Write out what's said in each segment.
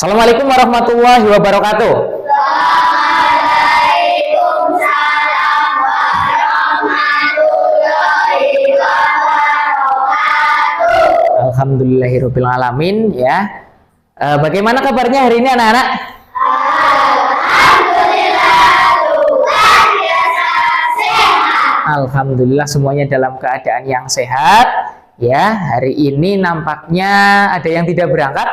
Assalamualaikum warahmatullahi wabarakatuh. Waalaikumsalam warahmatullahi wabarakatuh. Alhamdulillahirabbil alamin ya. Bagaimana kabarnya hari ini anak-anak? Alhamdulillah, Tuhan biasa sehat. Alhamdulillah semuanya dalam keadaan yang sehat ya. Hari ini nampaknya ada yang tidak berangkat.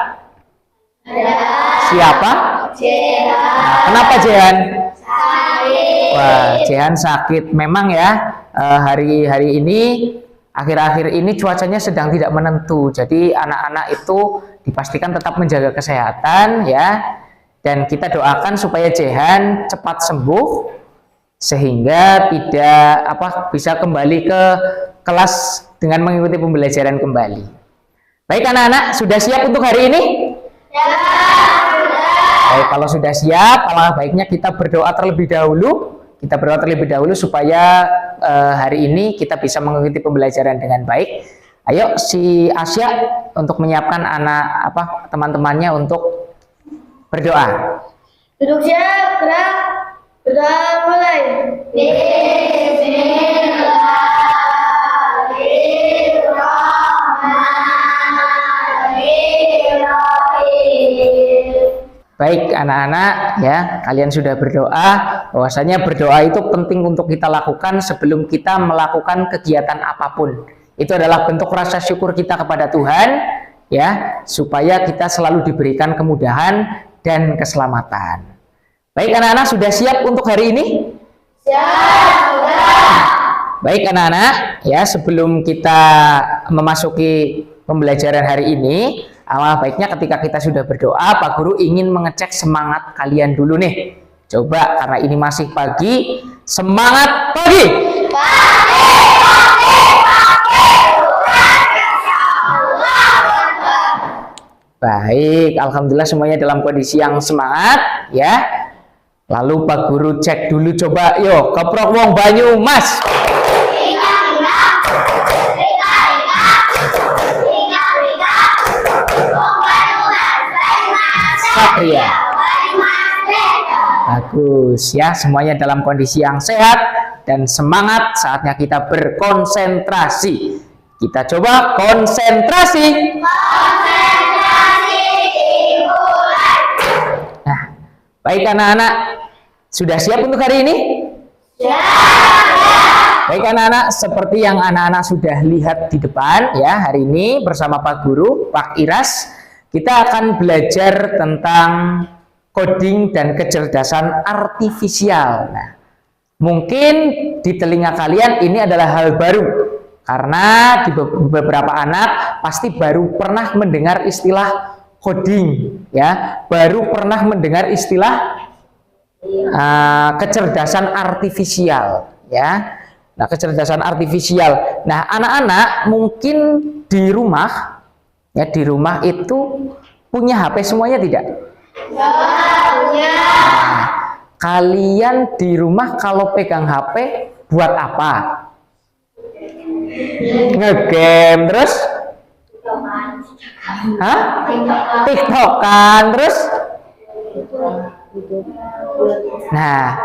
Siapa? Jehan. Nah, kenapa Jehan? Sakit. Wah, Jehan sakit. Memang ya, hari ini akhir-akhir ini cuacanya sedang tidak menentu. Jadi anak-anak itu dipastikan tetap menjaga kesehatan ya. Dan kita doakan supaya Jehan cepat sembuh sehingga tidak bisa kembali ke kelas dengan mengikuti pembelajaran kembali. Baik anak-anak, sudah siap untuk hari ini? Baik, kalau sudah siap, alangkah baiknya kita berdoa terlebih dahulu. Kita berdoa terlebih dahulu supaya hari ini kita bisa mengikuti pembelajaran dengan baik. Ayo si Asya untuk menyiapkan teman-temannya untuk berdoa. Duduk siap, gerak. Berdoa mulai. Baik anak-anak ya, kalian sudah berdoa. Bahwasanya berdoa itu penting untuk kita lakukan sebelum kita melakukan kegiatan apapun. Itu adalah bentuk rasa syukur kita kepada Tuhan ya, supaya kita selalu diberikan kemudahan dan keselamatan. Baik anak-anak, sudah siap untuk hari ini? Siap. Baik anak-anak ya, sebelum kita memasuki pembelajaran hari ini, alangkah baiknya ketika kita sudah berdoa, Pak Guru ingin mengecek semangat kalian dulu nih. Coba karena ini masih pagi, semangat pagi. Baik, alhamdulillah semuanya dalam kondisi yang semangat ya. Lalu Pak Guru cek dulu, coba yuk keprok wong banyu mas. Satria. Bagus ya, semuanya dalam kondisi yang sehat dan semangat. Saatnya kita berkonsentrasi. Kita coba konsentrasi. Nah, baik anak-anak, sudah siap untuk hari ini? Baik anak-anak, seperti yang anak-anak sudah lihat di depan ya, hari ini bersama Pak Guru, Pak Iras, kita akan belajar tentang coding dan kecerdasan artifisial. Nah, mungkin di telinga kalian ini adalah hal baru karena di beberapa anak pasti baru pernah mendengar istilah coding ya, baru pernah mendengar istilah kecerdasan artifisial ya. Nah, kecerdasan artifisial. Nah, anak-anak mungkin di rumah ya, di rumah itu punya HP semuanya tidak? Ya, punya. Nah, kalian di rumah kalau pegang HP buat apa? Ngegame terus? Hah? TikTokan terus? Nah,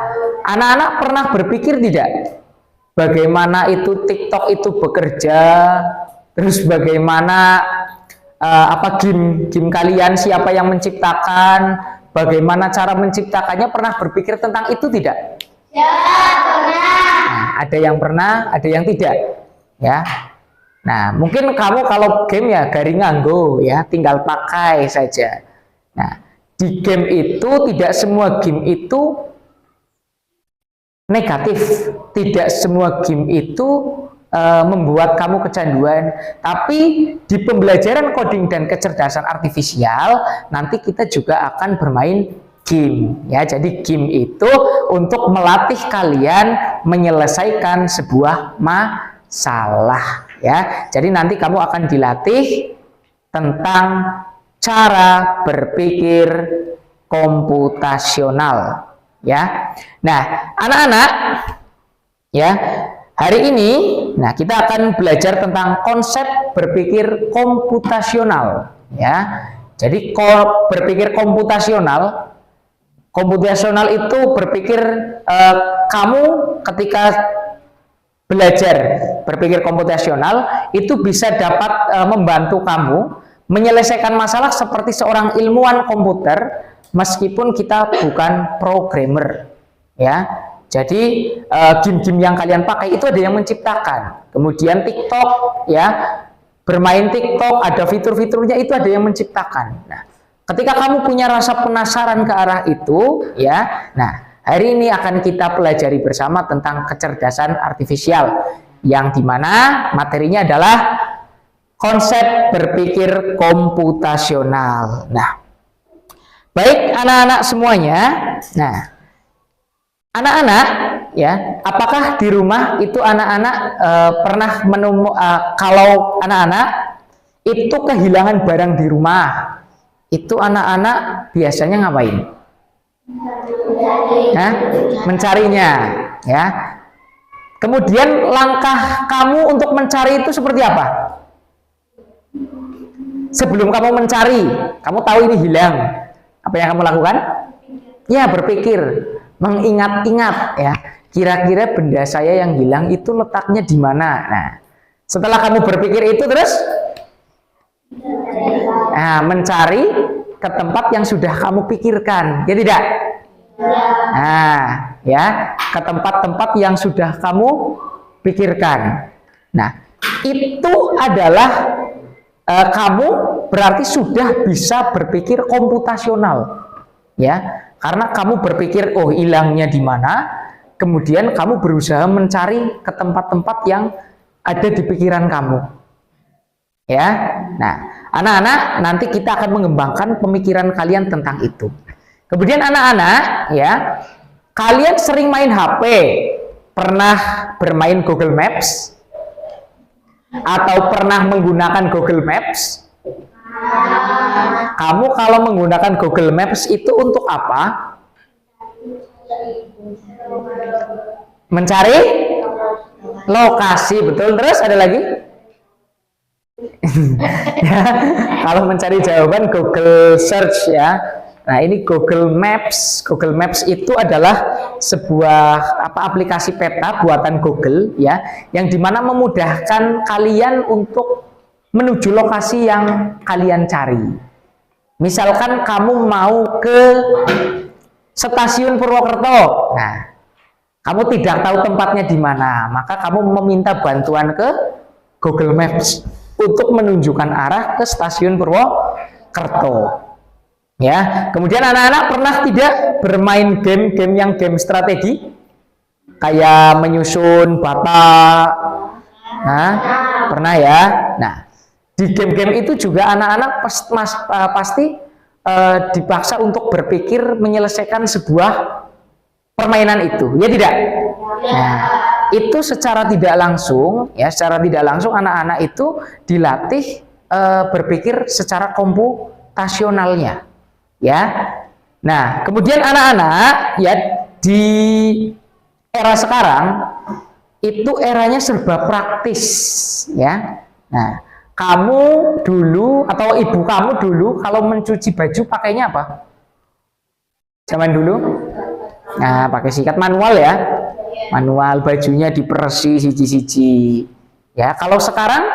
anak-anak pernah berpikir tidak? Bagaimana itu TikTok itu bekerja? Terus bagaimana game kalian, siapa yang menciptakan, bagaimana cara menciptakannya, pernah berpikir tentang itu tidak? Ya, pernah. Nah, ada yang pernah, ada yang tidak ya. Nah, mungkin kamu kalau game ya garing nganggo ya, tinggal pakai saja. Nah, di game itu tidak semua game itu negatif, tidak semua game itu membuat kamu kecanduan, tapi di pembelajaran coding dan kecerdasan artifisial nanti kita juga akan bermain game ya. Jadi game itu untuk melatih kalian menyelesaikan sebuah masalah ya. Jadi nanti kamu akan dilatih tentang cara berpikir komputasional ya. Nah, anak-anak ya, hari ini kita akan belajar tentang konsep berpikir komputasional ya. Jadi berpikir komputasional, itu berpikir kamu ketika belajar berpikir komputasional itu bisa dapat membantu kamu menyelesaikan masalah seperti seorang ilmuwan komputer meskipun kita bukan programmer, ya. Jadi game-game yang kalian pakai itu ada yang menciptakan. Kemudian TikTok, ya, bermain TikTok ada fitur-fiturnya itu ada yang menciptakan. Nah, ketika kamu punya rasa penasaran ke arah itu, ya, nah hari ini akan kita pelajari bersama tentang kecerdasan artifisial yang dimana materinya adalah konsep berpikir komputasional. Nah, baik anak-anak semuanya. Nah, anak-anak, ya, apakah di rumah itu anak-anak pernah kalau anak-anak itu kehilangan barang di rumah, itu anak-anak biasanya ngapain? Nah, mencarinya, ya. Kemudian langkah kamu untuk mencari itu seperti apa? Sebelum kamu mencari, kamu tahu ini hilang, apa yang kamu lakukan? Ya, berpikir, mengingat-ingat, ya, kira-kira benda saya yang hilang itu letaknya di mana. Nah, setelah kamu berpikir itu terus mencari ke tempat yang sudah kamu pikirkan, ya tidak? Nah, ya, ke tempat-tempat yang sudah kamu pikirkan. Nah, itu adalah kamu berarti sudah bisa berpikir komputasional, ya, karena kamu berpikir, oh hilangnya di mana, kemudian kamu berusaha mencari ke tempat-tempat yang ada di pikiran kamu, ya. Nah, anak-anak, nanti kita akan mengembangkan pemikiran kalian tentang itu. Kemudian anak-anak, ya, kalian sering main HP, pernah bermain Google Maps? Atau pernah menggunakan Google Maps? Kamu kalau menggunakan Google Maps itu untuk apa? Mencari lokasi, betul. Terus ada lagi? Ya, kalau mencari jawaban Google Search, ya. Nah, ini Google Maps. Google Maps itu adalah sebuah aplikasi peta buatan Google, ya, yang dimana memudahkan kalian untuk menuju lokasi yang kalian cari. Misalkan kamu mau ke stasiun Purwokerto, nah, kamu tidak tahu tempatnya di mana, maka kamu meminta bantuan ke Google Maps untuk menunjukkan arah ke stasiun Purwokerto. Ya, kemudian anak-anak pernah tidak bermain game-game yang game strategi, kayak menyusun batak? Nah, pernah ya. Nah, di game-game itu juga anak-anak pasti dipaksa untuk berpikir menyelesaikan sebuah permainan itu, ya tidak? Nah, itu secara tidak langsung, ya, secara tidak langsung anak-anak itu dilatih berpikir secara komputasionalnya. Ya, nah kemudian anak-anak, ya, di era sekarang itu eranya serba praktis, ya. Nah, kamu dulu atau ibu kamu dulu kalau mencuci baju pakainya apa? Zaman dulu, nah pakai sikat manual, ya, manual, bajunya diperesi siji-siji, ya. Kalau sekarang,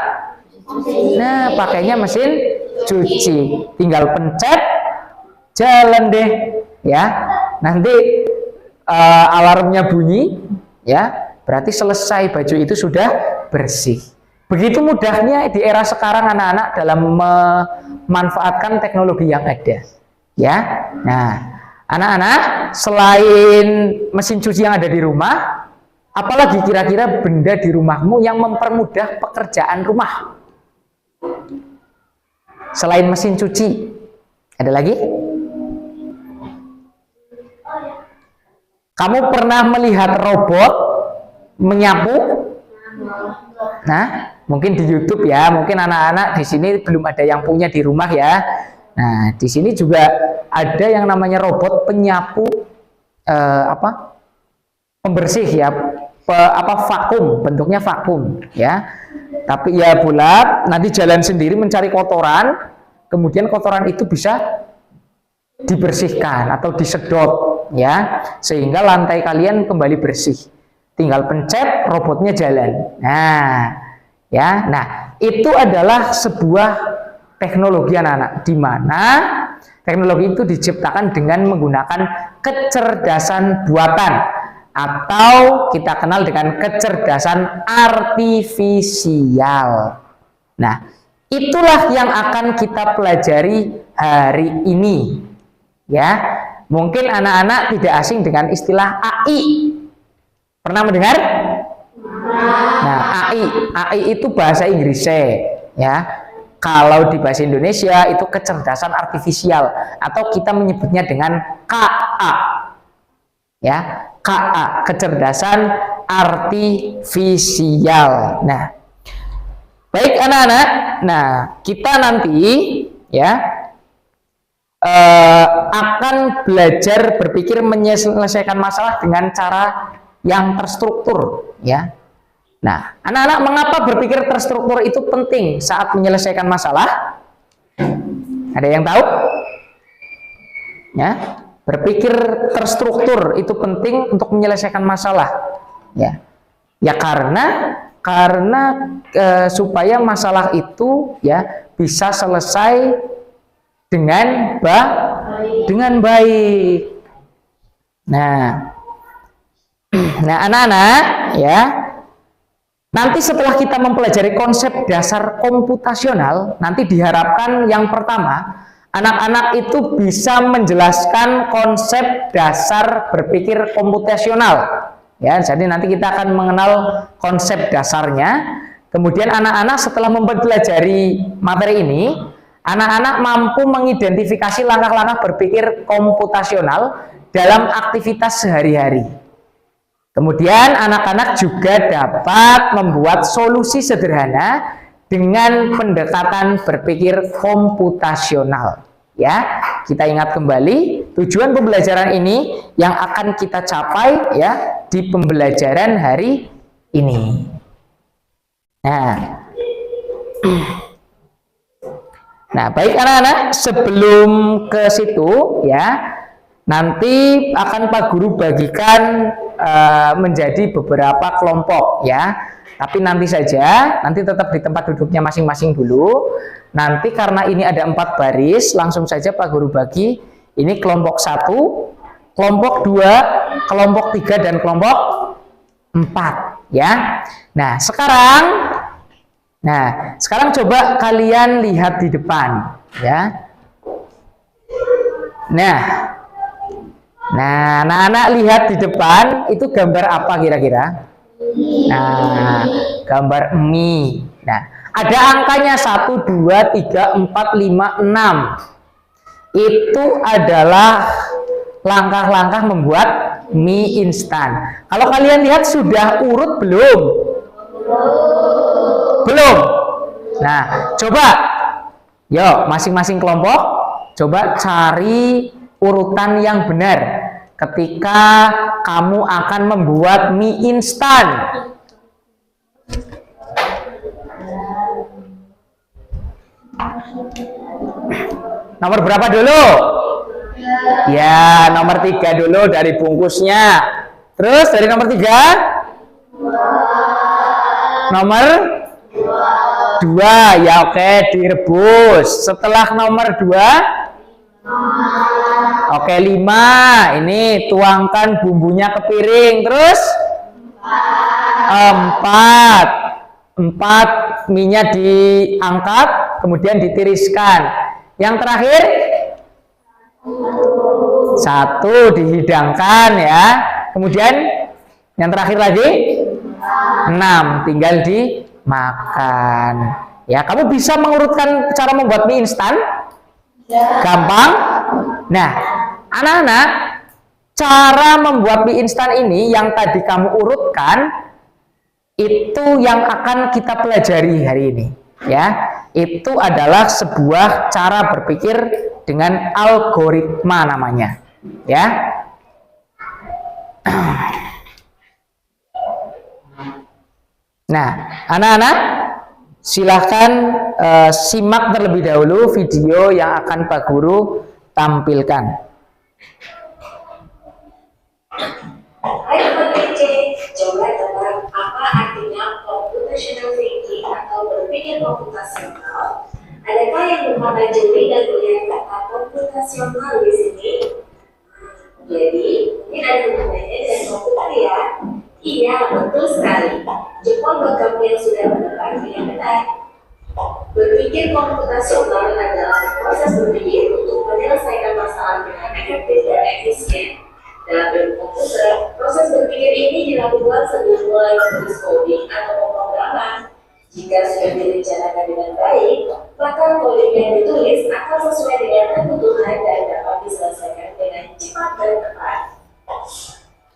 nah pakainya mesin cuci, tinggal pencet, jalan deh, ya. Nanti alarmnya bunyi, ya, berarti selesai, baju itu sudah bersih. Begitu mudahnya di era sekarang anak-anak dalam memanfaatkan teknologi yang ada, ya. Nah, anak-anak, selain mesin cuci yang ada di rumah, apalagi kira-kira benda di rumahmu yang mempermudah pekerjaan rumah selain mesin cuci? Ada lagi? Kamu pernah melihat robot menyapu? Nah, mungkin di YouTube, ya. Mungkin anak-anak di sini belum ada yang punya di rumah, ya. Nah, di sini juga ada yang namanya robot penyapu, pembersih, ya, vakum, bentuknya vakum, ya. Tapi ya bulat, nanti jalan sendiri mencari kotoran. kemudian kotoran itu bisa dibersihkan atau disedot ya, sehingga lantai kalian kembali bersih. Tinggal pencet, robotnya jalan. Nah, ya. Nah, itu adalah sebuah teknologi anak-anak, di mana teknologi itu diciptakan dengan menggunakan kecerdasan buatan atau kita kenal dengan kecerdasan artifisial. Nah, itulah yang akan kita pelajari hari ini. Ya, mungkin anak-anak tidak asing dengan istilah AI. Pernah mendengar? Nah, AI itu bahasa Inggrisnya, ya. Kalau di bahasa Indonesia itu kecerdasan artifisial atau kita menyebutnya dengan KA. Ya, KA, kecerdasan artifisial. Nah, baik anak-anak. Nah, kita nanti ya akan belajar berpikir menyelesaikan masalah dengan cara yang terstruktur ya. Nah, anak-anak, mengapa berpikir terstruktur itu penting saat menyelesaikan masalah? Ada yang tahu? Ya, berpikir terstruktur itu penting untuk menyelesaikan masalah. Ya, ya karena supaya masalah itu ya bisa selesai dengan baik. Nah, anak-anak ya, nanti setelah kita mempelajari konsep dasar komputasional, nanti diharapkan yang pertama, anak-anak itu bisa menjelaskan konsep dasar berpikir komputasional. Ya, jadi nanti kita akan mengenal konsep dasarnya. Kemudian anak-anak setelah mempelajari materi ini, anak-anak mampu mengidentifikasi langkah-langkah berpikir komputasional dalam aktivitas sehari-hari. Kemudian anak-anak juga dapat membuat solusi sederhana dengan pendekatan berpikir komputasional. Ya, kita ingat kembali tujuan pembelajaran ini yang akan kita capai ya di pembelajaran hari ini. Nah, baik anak-anak, sebelum ke situ ya, nanti akan Pak Guru bagikan menjadi beberapa kelompok ya. Tapi nanti saja, nanti tetap di tempat duduknya masing-masing dulu. Nanti karena ini ada 4 baris, langsung saja Pak Guru bagi. Ini kelompok 1, kelompok 2, kelompok 3 dan kelompok 4 ya. Nah, sekarang coba kalian lihat di depan ya. Nah, anak-anak lihat di depan itu gambar apa kira-kira? Nah, gambar mie. Nah, ada angkanya 1, 2, 3, 4, 5, 6. Itu adalah langkah-langkah membuat mie instan. Kalau kalian lihat sudah urut belum? Belum. Nah, coba yuk masing-masing kelompok coba cari urutan yang benar ketika kamu akan membuat mie instan. Nomor berapa dulu? Ya, nomor 3 dulu dari bungkusnya. Terus dari nomor 3? Nomor 2. Ya, oke, direbus. Setelah nomor 2? Oke, 5. Ini tuangkan bumbunya ke piring. Terus 4 minyak diangkat, kemudian ditiriskan. Yang terakhir 1 dihidangkan ya. Kemudian yang terakhir lagi 6 tinggal dimakan. Ya, kamu bisa mengurutkan cara membuat mie instan? Gampang. Nah, anak-anak, cara membuat mie instan ini yang tadi kamu urutkan itu yang akan kita pelajari hari ini ya. Itu adalah sebuah cara berpikir dengan algoritma namanya ya. Nah, anak-anak silahkan simak terlebih dahulu video yang akan Pak Guru tampilkan. Hai Sobat PC, coba tebak apa artinya computational thinking atau berpikir komputasional? Adakah yang bermata jeli dan melihat kata komputasional di sini? Jadi, mungkin ada hubungannya dengan komputer ya? Iya, betul sekali. Jepang buat kamu yang sudah menebak dengan benar. Berpikir komputasional adalah proses berpikir untuk menyelesaikan masalah dengan efektif dan efisien. Dalam ilmu komputer, proses berpikir ini dilakukan sebelum mulai menulis coding atau pemrograman. Jika sudah direncanakan dengan baik, maka coding yang ditulis akan sesuai dengan kebutuhan dan dapat diselesaikan dengan cepat dan tepat.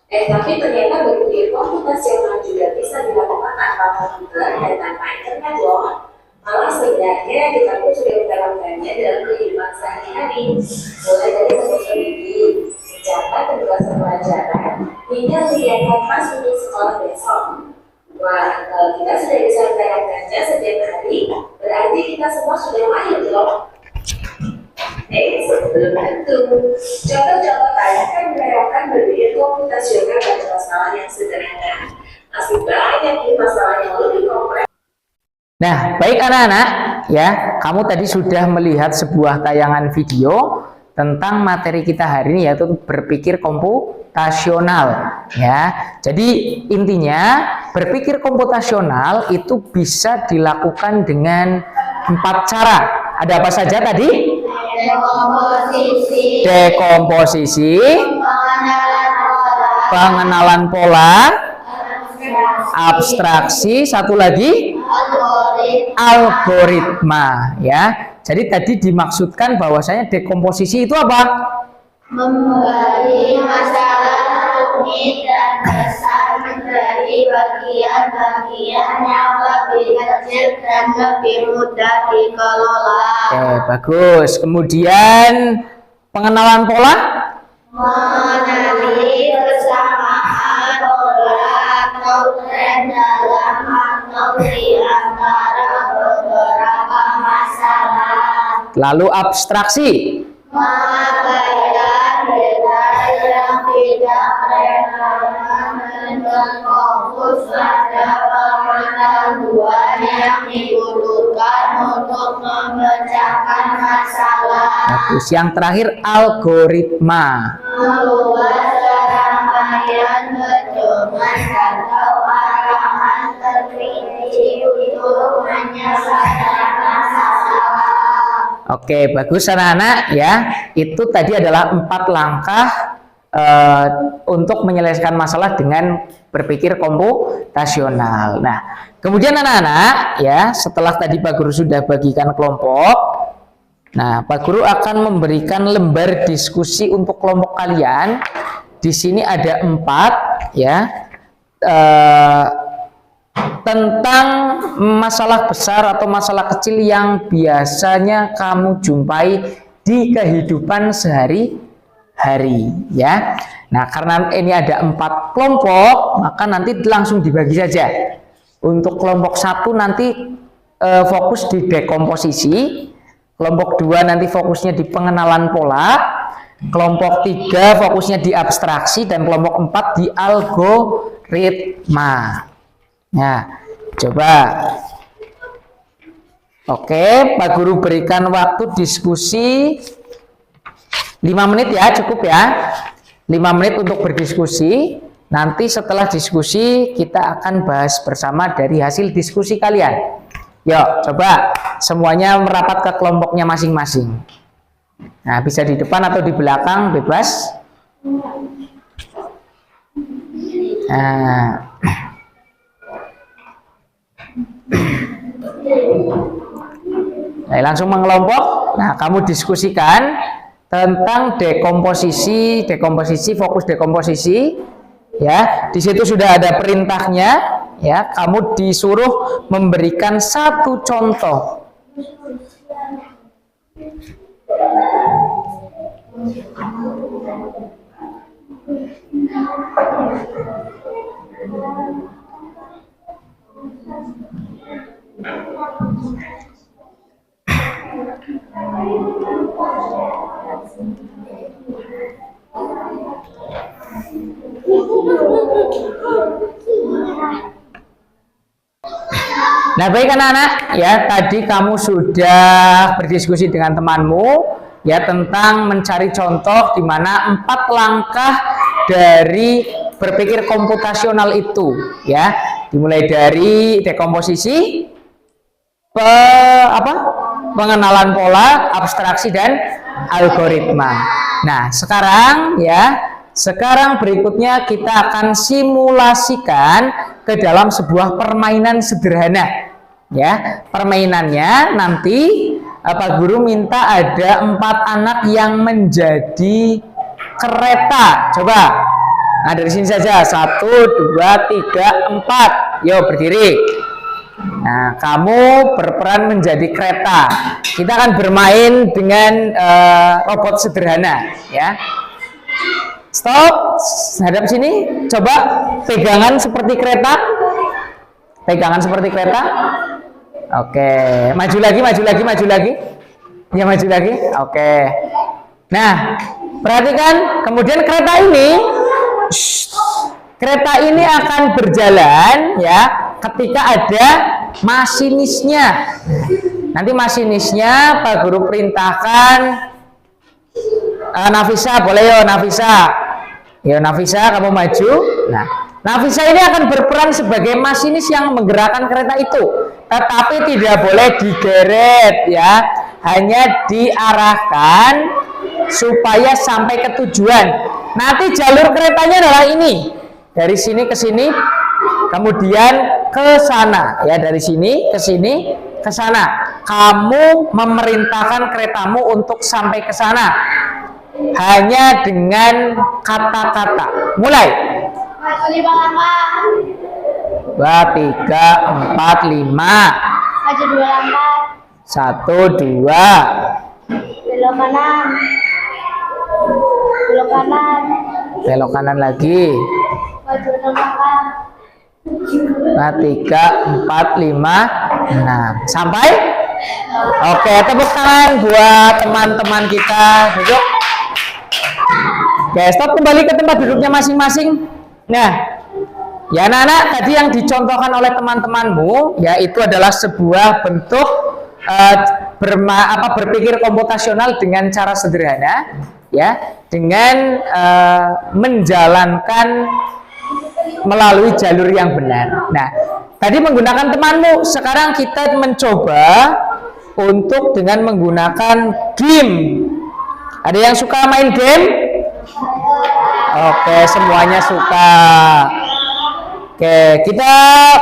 Tapi ternyata berpikir komputasional juga bisa dilakukan tanpa komputer dan tanpa internet loh. Malah sebenarnya kita pun sudah menerapkannya dalam kehidupan sehari-hari, mulai dari menulis gigi, mencatat tugas pelajaran, hingga menyiapkan tas untuk sekolah besok. Wah, kalau kita sudah bisa menerapkannya setiap hari, berarti kita semua sudah mahir loh. Sebelum tentu, contoh-contoh tadi kan menerapkan berpikir komputasional pada masalah yang sederhana. Masih banyak nih masalah yang lebih kompleks. Nah, baik anak-anak, ya, kamu tadi sudah melihat sebuah tayangan video tentang materi kita hari ini, yaitu berpikir komputasional, ya. Jadi intinya berpikir komputasional itu bisa dilakukan dengan 4 cara. Ada apa saja tadi? Dekomposisi, pengenalan pola, abstraksi, satu lagi algoritma, ya. Jadi tadi dimaksudkan bahwasanya dekomposisi itu apa? Membagi masalah rumit dan besar menjadi bagian-bagian yang lebih kecil dan lebih mudah dikelola. Oke, bagus. Kemudian pengenalan pola? Mengenali kesamaan pola atau tren dalam atau di antara beberapa masalah. Lalu abstraksi? Mengabaikan detail yang tidak relevan dan fokus pada pengetahuan yang dibutuhkan untuk memecahkan masalah. Bagus. Yang terakhir algoritma. Membuat serangkaian pedoman atau arahan terperinci untuk menyelesaikan masalah. Oke, bagus anak-anak, ya. Itu tadi adalah 4 langkah untuk menyelesaikan masalah dengan berpikir komputasional. Nah, kemudian anak-anak, ya, setelah tadi Pak Guru sudah bagikan kelompok, nah, Pak Guru akan memberikan lembar diskusi untuk kelompok kalian. Di sini ada 4, ya, tentang masalah besar atau masalah kecil yang biasanya kamu jumpai di kehidupan sehari-hari, ya. Nah, karena ini ada 4 kelompok, maka nanti langsung dibagi saja. Untuk kelompok 1 nanti fokus di dekomposisi, kelompok 2 nanti fokusnya di pengenalan pola, kelompok 3 fokusnya di abstraksi, dan kelompok 4 di algoritma. Nah, coba. Oke, Pak Guru berikan waktu diskusi 5 menit ya, cukup ya. 5 menit untuk berdiskusi. Nanti setelah diskusi kita akan bahas bersama dari hasil diskusi kalian. Yuk, coba semuanya merapat ke kelompoknya masing-masing. Nah, bisa di depan atau di belakang, bebas. Nah, langsung mengelompok. Nah, kamu diskusikan tentang dekomposisi, fokus dekomposisi, ya. Di situ sudah ada perintahnya, ya. Kamu disuruh memberikan 1 contoh. Nah, baik anak-anak, ya tadi kamu sudah berdiskusi dengan temanmu ya tentang mencari contoh di mana 4 langkah dari berpikir komputasional itu, ya. Dimulai dari dekomposisi, pengenalan pola, abstraksi dan algoritma. Nah, sekarang berikutnya kita akan simulasikan ke dalam sebuah permainan sederhana. Ya, permainannya nanti Pak Guru minta ada 4 anak yang menjadi kereta. Coba. Nah, dari sini saja. 1, 2, 3, 4. Yo, berdiri. Nah, kamu berperan menjadi kereta. Kita akan bermain dengan robot sederhana, ya. Stop, hadap sini. Coba pegangan seperti kereta. Pegangan seperti kereta. Oke, maju lagi. Ya, maju lagi. Oke. Nah, perhatikan. Kemudian kereta ini akan berjalan, ya, ketika ada masinisnya. Nanti masinisnya Pak Guru perintahkan, Nafisa, boleh yo Nafisa. Yo Nafisa, kamu maju. Nah, Nafisa ini akan berperan sebagai masinis yang menggerakkan kereta itu, tetapi tidak boleh digeret, ya, hanya diarahkan supaya sampai ke tujuan. Nanti jalur keretanya adalah ini, dari sini ke sini, kemudian ke sana, ya, dari sini ke sini ke sana. Kamu memerintahkan keretamu untuk sampai ke sana hanya dengan kata-kata. Mulai. Maju 5 langkah. 2, 3, 4, 5. Maju 2 langkah. 1, 2. Belok kanan. Belok kanan. Belok kanan lagi. Maju 6 langkah. 2, 3, 4, 5, 6. Sampai? Oke, tepuk tangan buat teman-teman kita. Duduk. Oke, stop, kembali ke tempat duduknya masing-masing. Nah, ya anak-anak, tadi yang dicontohkan oleh teman-temanmu, ya, itu adalah sebuah bentuk berpikir komputasional dengan cara sederhana, ya, dengan menjalankan melalui jalur yang benar. Nah, tadi menggunakan temanmu, sekarang kita mencoba untuk dengan menggunakan game. Ada yang suka main game? Oke, semuanya suka. Oke, kita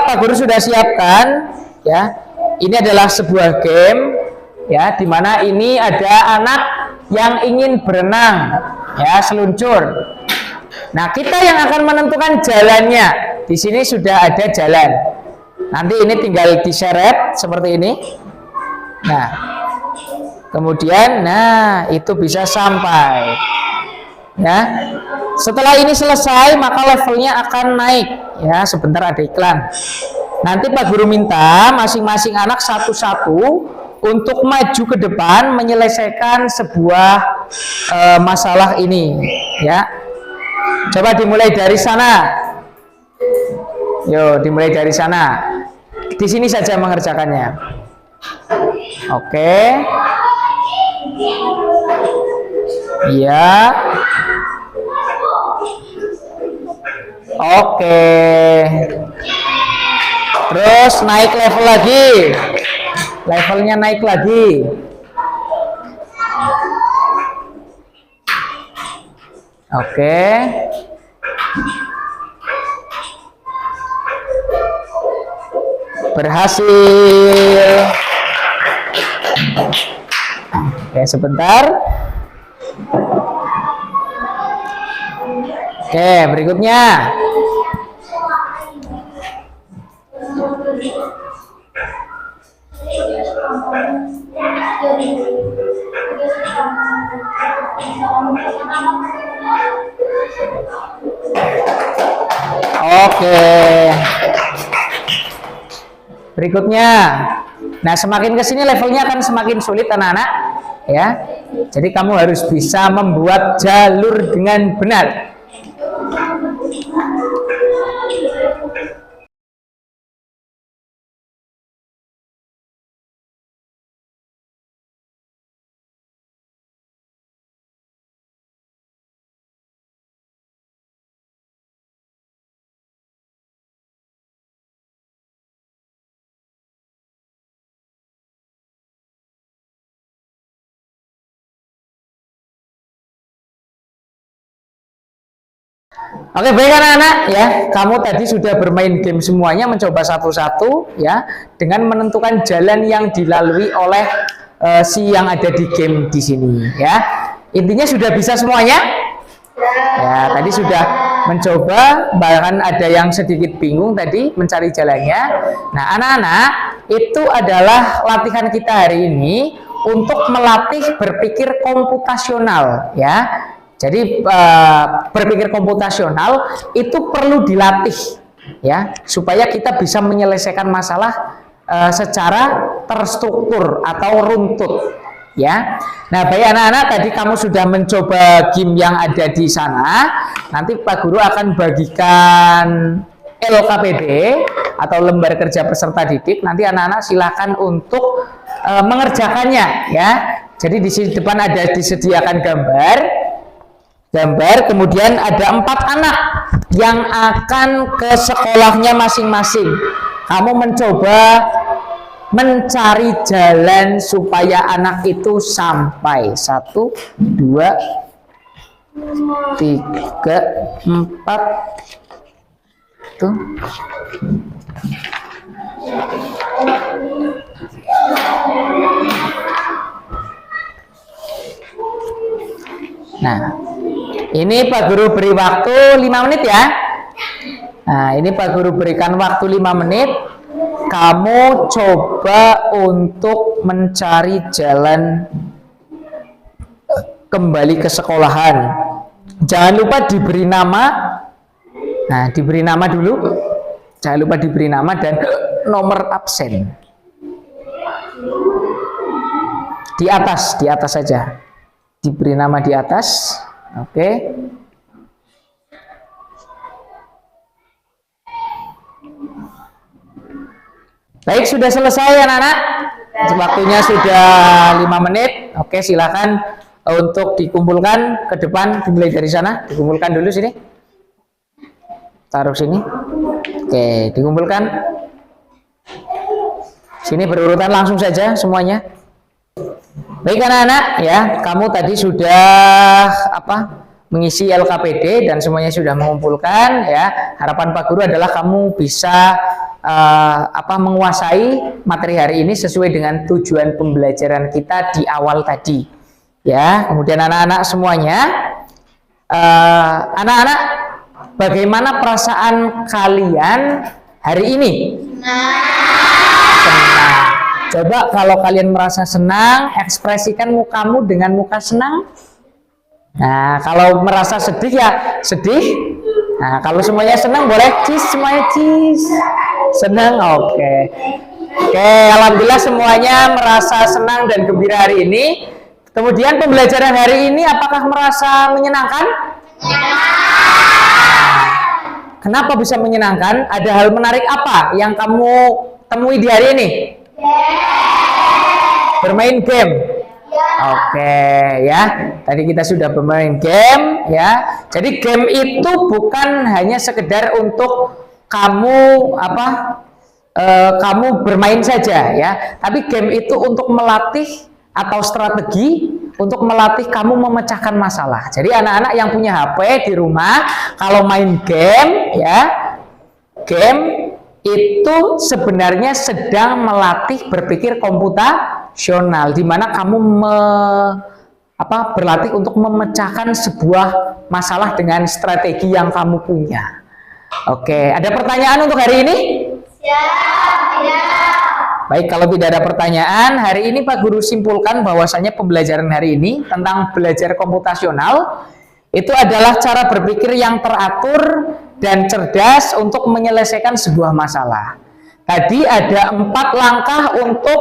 Pak Guru sudah siapkan, ya. Ini adalah sebuah game, ya, di mana ini ada anak yang ingin berenang, ya, seluncur. Nah, kita yang akan menentukan jalannya. Di sini sudah ada jalan. Nanti ini tinggal diseret seperti ini. Nah, kemudian, itu bisa sampai. Ya, setelah ini selesai, maka levelnya akan naik. Ya, sebentar ada iklan. Nanti Pak Guru minta masing-masing anak satu-satu untuk maju ke depan menyelesaikan sebuah masalah ini. Ya, coba dimulai dari sana. Yo, dimulai dari sana. Di sini saja mengerjakannya. Oke. Iya. Oke. Terus naik level lagi. Levelnya naik lagi. Oke. Berhasil. Oke, sebentar. Oke, berikutnya. Oke. Berikutnya. Nah, semakin ke sini levelnya akan semakin sulit anak-anak, ya. Jadi kamu harus bisa membuat jalur dengan benar. Oke, baik anak-anak ya. Kamu tadi sudah bermain game semuanya, mencoba satu-satu ya, dengan menentukan jalan yang dilalui oleh si yang ada di game di sini ya. Intinya sudah bisa semuanya? Ya, tadi sudah mencoba, bahkan ada yang sedikit bingung tadi mencari jalannya. Nah, anak-anak, itu adalah latihan kita hari ini untuk melatih berpikir komputasional ya. Jadi berpikir komputasional itu perlu dilatih ya, supaya kita bisa menyelesaikan masalah secara terstruktur atau runtut ya. Nah, baik anak-anak, tadi kamu sudah mencoba game yang ada di sana. Nanti Pak Guru akan bagikan LKPD atau lembar kerja peserta didik. Nanti anak-anak silakan untuk mengerjakannya ya. Jadi di sini depan ada disediakan gambar, kemudian ada 4 anak yang akan ke sekolahnya masing-masing. Kamu mencoba mencari jalan supaya anak itu sampai 1, 2, 3, 4 tuh. Nah, ini Pak Guru beri waktu 5 menit ya. Nah, ini Pak Guru berikan waktu 5 menit. Kamu coba untuk mencari jalan kembali ke sekolahan. Jangan lupa diberi nama. Nah, diberi nama dulu. Jangan lupa diberi nama dan nomor absen. Di atas saja. Diberi nama di atas. Oke. Baik, sudah selesai anak-anak. Waktunya sudah 5 menit. Oke, silakan untuk dikumpulkan ke depan, dimulai dari sana. Dikumpulkan dulu sini. Taruh sini. Oke, dikumpulkan. Sini berurutan langsung saja semuanya. Baik anak-anak ya, kamu tadi sudah mengisi LKPD dan semuanya sudah mengumpulkan ya. Harapan Pak Guru adalah kamu bisa menguasai materi hari ini sesuai dengan tujuan pembelajaran kita di awal tadi ya. Kemudian anak-anak semuanya, anak-anak, bagaimana perasaan kalian hari ini? Senang. Coba kalau kalian merasa senang, ekspresikan mukamu dengan muka senang. Nah, kalau merasa sedih ya sedih. Nah, kalau semuanya senang boleh cheese, semuanya cheese. Senang, oke. Oke, alhamdulillah semuanya merasa senang dan gembira hari ini. Kemudian pembelajaran hari ini apakah merasa menyenangkan? Kenapa bisa menyenangkan? Ada hal menarik apa yang kamu temui di hari ini? Bermain game. Oke ya, tadi kita sudah bermain game ya. Jadi game itu bukan hanya sekedar untuk kamu kamu bermain saja ya, tapi game itu untuk melatih atau strategi untuk melatih kamu memecahkan masalah. Jadi anak-anak yang punya HP di rumah, kalau main game ya, game itu sebenarnya sedang melatih berpikir komputasional, di mana kamu berlatih untuk memecahkan sebuah masalah dengan strategi yang kamu punya. Oke, ada pertanyaan untuk hari ini? Ya. Baik, kalau tidak ada pertanyaan, hari ini Pak Guru simpulkan bahwasanya pembelajaran hari ini tentang belajar komputasional itu adalah cara berpikir yang teratur dan cerdas untuk menyelesaikan sebuah masalah. Tadi ada 4 langkah untuk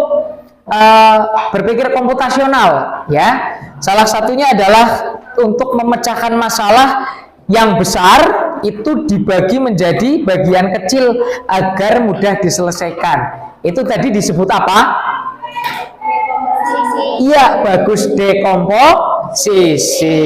berpikir komputasional ya. Salah satunya adalah untuk memecahkan masalah yang besar itu dibagi menjadi bagian kecil agar mudah diselesaikan. Itu tadi disebut apa? Iya, bagus, dekomposisi.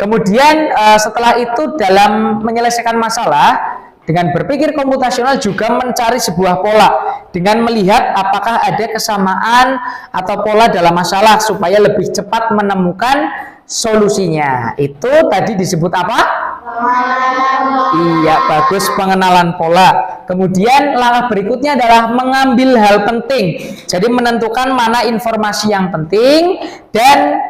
Kemudian setelah itu dalam menyelesaikan masalah dengan berpikir komputasional juga mencari sebuah pola dengan melihat apakah ada kesamaan atau pola dalam masalah supaya lebih cepat menemukan solusinya. Itu tadi disebut apa? Iya, bagus, pengenalan pola. Kemudian langkah berikutnya adalah mengambil hal penting. Jadi menentukan mana informasi yang penting dan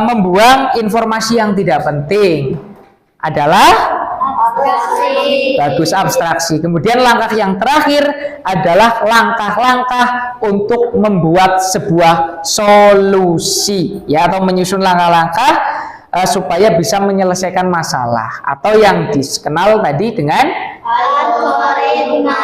membuang informasi yang tidak penting adalah bagus, abstraksi. Kemudian langkah yang terakhir adalah langkah-langkah untuk membuat sebuah solusi, ya, atau menyusun langkah-langkah supaya bisa menyelesaikan masalah atau yang dikenal tadi dengan algoritma.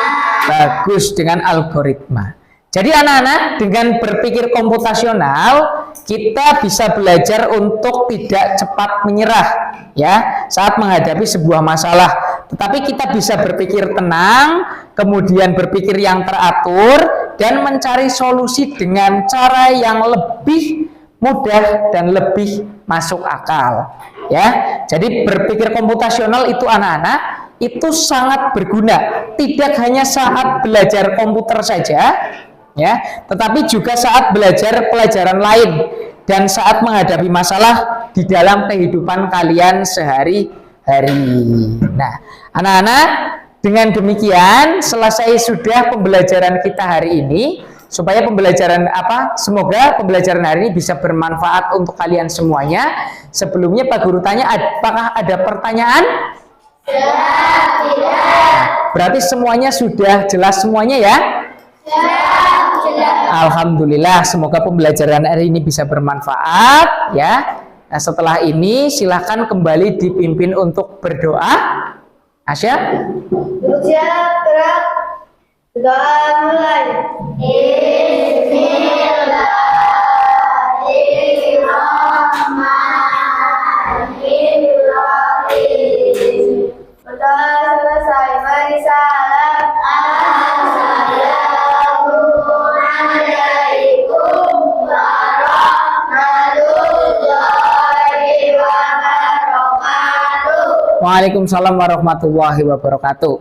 bagus, dengan algoritma. Jadi anak-anak, dengan berpikir komputasional kita bisa belajar untuk tidak cepat menyerah, ya, saat menghadapi sebuah masalah. Tetapi kita bisa berpikir tenang, kemudian berpikir yang teratur dan mencari solusi dengan cara yang lebih mudah dan lebih masuk akal, ya. Jadi berpikir komputasional itu anak-anak itu sangat berguna, tidak hanya saat belajar komputer saja, ya, tetapi juga saat belajar pelajaran lain dan saat menghadapi masalah di dalam kehidupan kalian sehari-hari. Nah, anak-anak, dengan demikian selesai sudah pembelajaran kita hari ini. Supaya pembelajaran semoga pembelajaran hari ini bisa bermanfaat untuk kalian semuanya. Sebelumnya Pak Guru tanya, apakah ada pertanyaan? Tidak. Berarti semuanya sudah jelas semuanya, ya? Alhamdulillah, semoga pembelajaran hari ini bisa bermanfaat, ya. Nah, setelah ini silahkan kembali dipimpin untuk berdoa. Asya? Doa mulai. Bismillahirrahmanirrahim. Setelah selesai beri salam. Assalamualaikum warahmatullahi wabarakatuh. Waalaikumsalam warahmatullahi wabarakatuh.